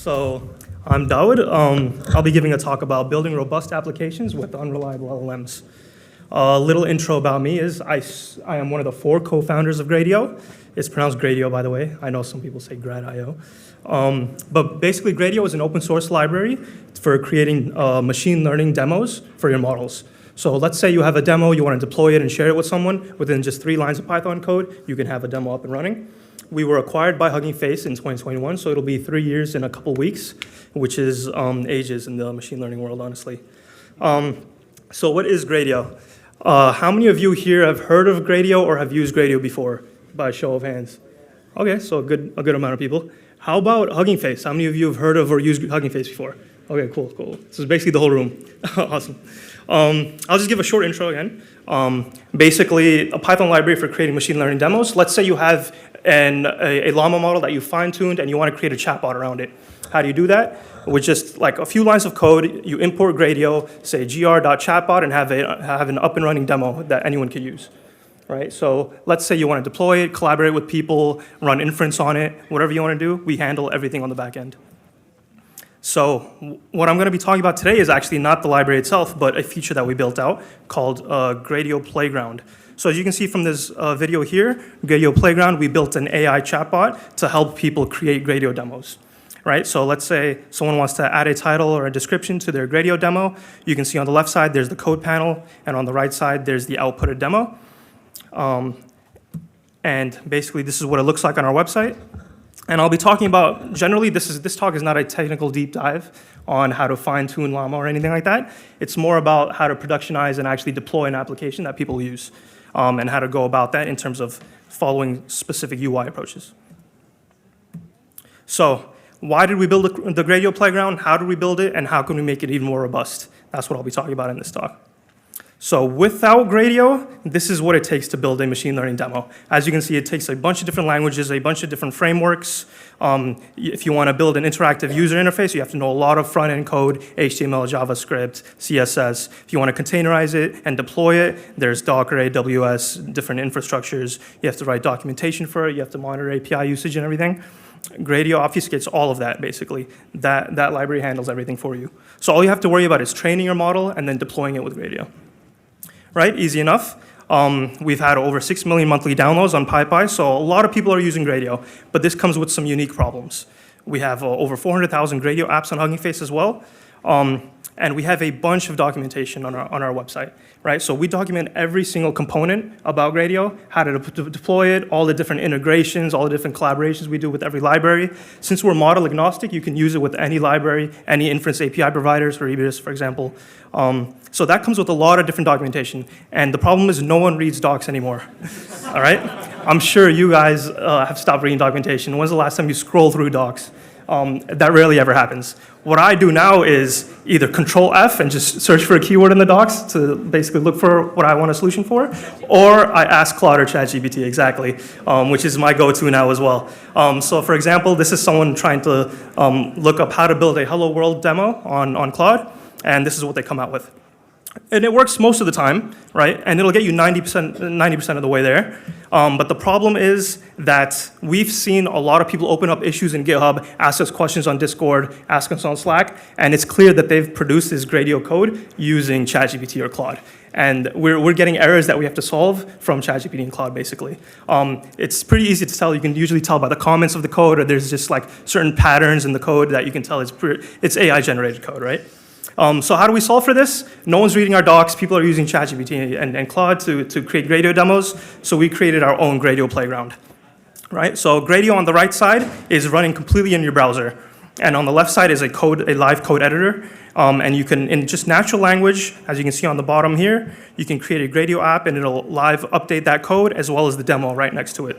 So I'm Dawood. I'll be giving a talk about building robust applications with unreliable LLMs. A little intro about me is I am one of the 4 co-founders of Gradio. It's pronounced Gradio, by the way. I know some people say Gradio. But basically, Gradio is an open source library for creating machine learning demos for your models. So let's say you have a demo, you want to deploy it and share it with someone. Within just 3 lines of Python code, you can have a demo up and running. We were acquired by Hugging Face in 2021, so it'll be 3 years in a couple weeks, which is ages in the machine learning world, honestly. So what is Gradio? How many of you here have heard of Gradio or have used Gradio before, by a show of hands? Okay, so a good amount of people. How about Hugging Face? How many of you have heard of or used Hugging Face before? Okay, cool. So it's basically the whole room. Awesome. I'll just give a short intro again. Basically, a Python library for creating machine learning demos. Let's say you have a Llama model that you fine-tuned and you want to create a chatbot around it. How do you do that? With just like a few lines of code, you import Gradio, say gr.chatbot, and have an up-and-running demo that anyone can use. Right? So let's say you want to deploy it, collaborate with people, run inference on it, whatever you want to do, we handle everything on the back end. So what I'm going to be talking about today is actually not the library itself, but a feature that we built out called Gradio Playground. So as you can see from this video here, Gradio Playground, we built an AI chatbot to help people create Gradio demos. Right? So let's say someone wants to add a title or a description to their Gradio demo. You can see on the left side, there's the code panel, and on the right side, there's the outputted demo. And basically, this is what it looks like on our website. And I'll be talking about, generally, this talk is not a technical deep dive on how to fine-tune Llama or anything like that. It's more about how to productionize and actually deploy an application that people use, and how to go about that in terms of following specific UI approaches. So why did we build the Gradio Playground? How did we build it? And how can we make it even more robust? That's what I'll be talking about in this talk. So without Gradio, this is what it takes to build a machine learning demo. As you can see, it takes a bunch of different languages, a bunch of different frameworks. If you want to build an interactive user interface, you have to know a lot of front-end code, HTML, JavaScript, CSS. If you want to containerize it and deploy it, there's Docker, AWS, different infrastructures. You have to write documentation for it. You have to monitor API usage and everything. Gradio obfuscates all of that, basically. That library handles everything for you. So all you have to worry about is training your model and then deploying it with Gradio. Right, easy enough. We've had over 6 million monthly downloads on PyPy, so a lot of people are using Gradio, but this comes with some unique problems. We have over 400,000 Gradio apps on Hugging Face as well, and we have a bunch of documentation on our website, right? So we document every single component about Gradio, how to deploy it, all the different integrations, all the different collaborations we do with every library. Since we're model agnostic, you can use it with any library, any inference API providers, for Ebis, for example. So that comes with a lot of different documentation. And the problem is no one reads docs anymore, all right? I'm sure you guys have stopped reading documentation. When's the last time you scroll through docs? That rarely ever happens. What I do now is either Control F and just search for a keyword in the docs to basically look for what I want a solution for, or I ask Claude or ChatGPT, exactly, which is my go-to now as well. So for example, this is someone trying to look up how to build a Hello World demo on Claude, and this is what they come out with. And it works most of the time, right? And it'll get you 90% of the way there. But the problem is that we've seen a lot of people open up issues in GitHub, ask us questions on Discord, ask us on Slack, and it's clear that they've produced this Gradio code using ChatGPT or Claude. And we're getting errors that we have to solve from ChatGPT and Claude, basically. It's pretty easy to tell. You can usually tell by the comments of the code, or there's just like certain patterns in the code that you can tell it's AI-generated code, right? So how do we solve for this? No one's reading our docs. People are using ChatGPT and Claude to create Gradio demos. So we created our own Gradio Playground, right? So Gradio on the right side is running completely in your browser. And on the left side is a live code editor. And you can, in just natural language, as you can see on the bottom here, you can create a Gradio app and it'll live update that code as well as the demo right next to it.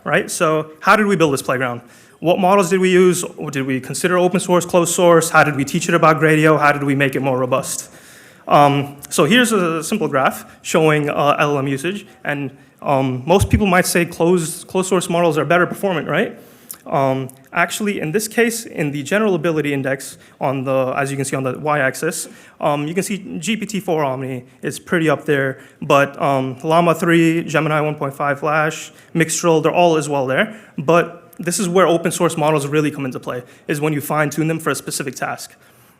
Right? So how did we build this playground? What models did we use? Did we consider open source, closed source? How did we teach it about Gradio? How did we make it more robust? So here's a simple graph showing LLM usage. And most people might say closed source models are better performant, right? Actually, in this case, in the general ability index, as you can see on the y-axis, you can see GPT-4 Omni is pretty up there, but Llama 3, Gemini 1.5 Flash, Mixtral, they're all as well there. But This is where open source models really come into play, is when you fine tune them for a specific task.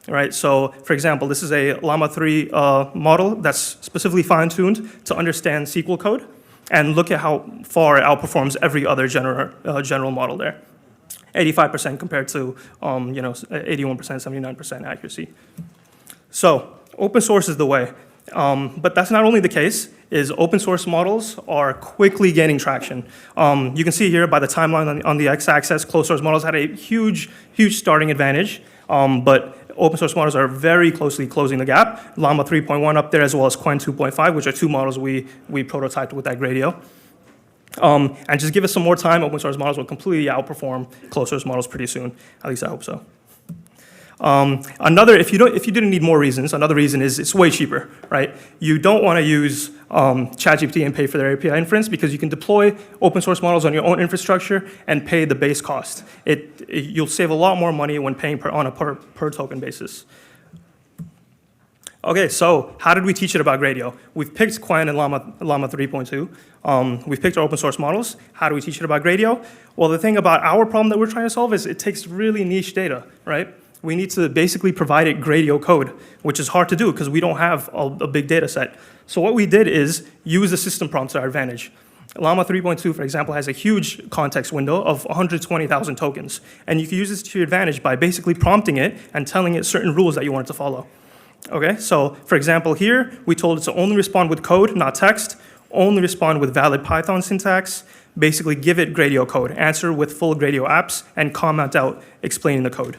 Right, so for example, this is a Llama 3 model that's specifically fine-tuned to understand SQL code, and look at how far it outperforms every other general model there. 85% compared to 81%, 79% accuracy. So open source is the way. But that's not only the case, is open source models are quickly gaining traction. You can see here by the timeline on the x-axis, closed source models had a huge starting advantage, but open source models are very closely closing the gap. Llama 3.1 up there, as well as Qwen 2.5, which are two models we prototyped with that Gradio. And just give us some more time, open source models will completely outperform closed source models pretty soon. At least I hope so. If you didn't need more reasons, another reason is it's way cheaper, right? You don't want to use ChatGPT and pay for their API inference, because you can deploy open source models on your own infrastructure and pay the base cost. You'll save a lot more money when paying on a per token basis. Okay, so how did we teach it about Gradio? We've picked Qwen and Llama 3.2. We've picked our open source models. How do we teach it about Gradio? Well, the thing about our problem that we're trying to solve is it takes really niche data, right? We need to basically provide it Gradio code, which is hard to do because we don't have a big data set. So what we did is use the system prompts to our advantage. Llama 3.2, for example, has a huge context window of 120,000 tokens. And you can use this to your advantage by basically prompting it and telling it certain rules that you want it to follow. Okay, so for example here, we told it to only respond with code, not text, only respond with valid Python syntax, basically give it Gradio code, answer with full Gradio apps, and comment out explaining the code.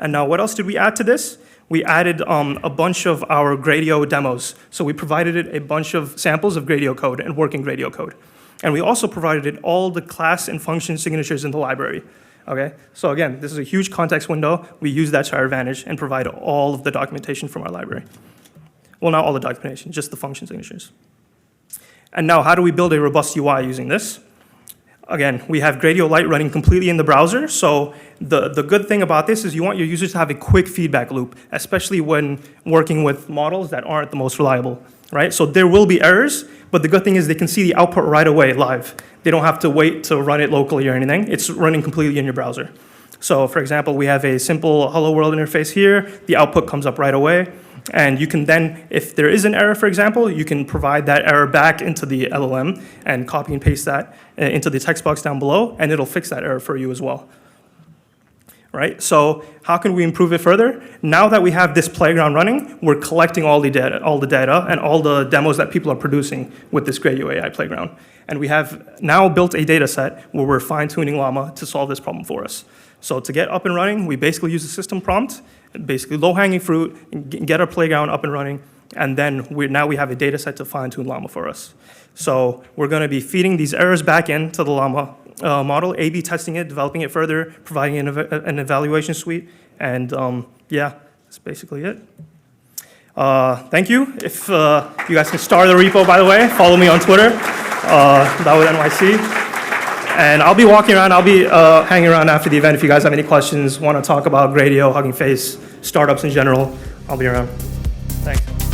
And now what else did we add to this? We added a bunch of our Gradio demos. So we provided it a bunch of samples of Gradio code and working Gradio code. And we also provided it all the class and function signatures in the library. Okay, so again, this is a huge context window. We use that to our advantage and provide all of the documentation from our library. Well, not all the documentation, just the function signatures. And now how do we build a robust UI using this? Again, we have Gradio Lite running completely in the browser, so the good thing about this is you want your users to have a quick feedback loop, especially when working with models that aren't the most reliable, right? So there will be errors, but the good thing is they can see the output right away live. They don't have to wait to run it locally or anything. It's running completely in your browser. So for example, we have a simple hello world interface here. The output comes up right away. And you can then, if there is an error, for example, you can provide that error back into the LLM and copy and paste that into the text box down below, and it'll fix that error for you as well. Right? So how can we improve it further? Now that we have this playground running, we're collecting all the data and all the demos that people are producing with this Gradio AI playground. And we have now built a data set where we're fine-tuning Llama to solve this problem for us. So to get up and running, we basically use a system prompt, basically low-hanging fruit, get our playground up and running, and then now we have a data set to fine-tune Llama for us. So we're going to be feeding these errors back into the Llama model, A/B testing it, developing it further, providing an evaluation suite, and yeah, that's basically it. Thank you. If you guys can star the repo, by the way, follow me on Twitter, Dawood NYC. And I'll be walking around, I'll be hanging around after the event. If you guys have any questions, want to talk about Gradio, Hugging Face, startups in general, I'll be around. Thanks.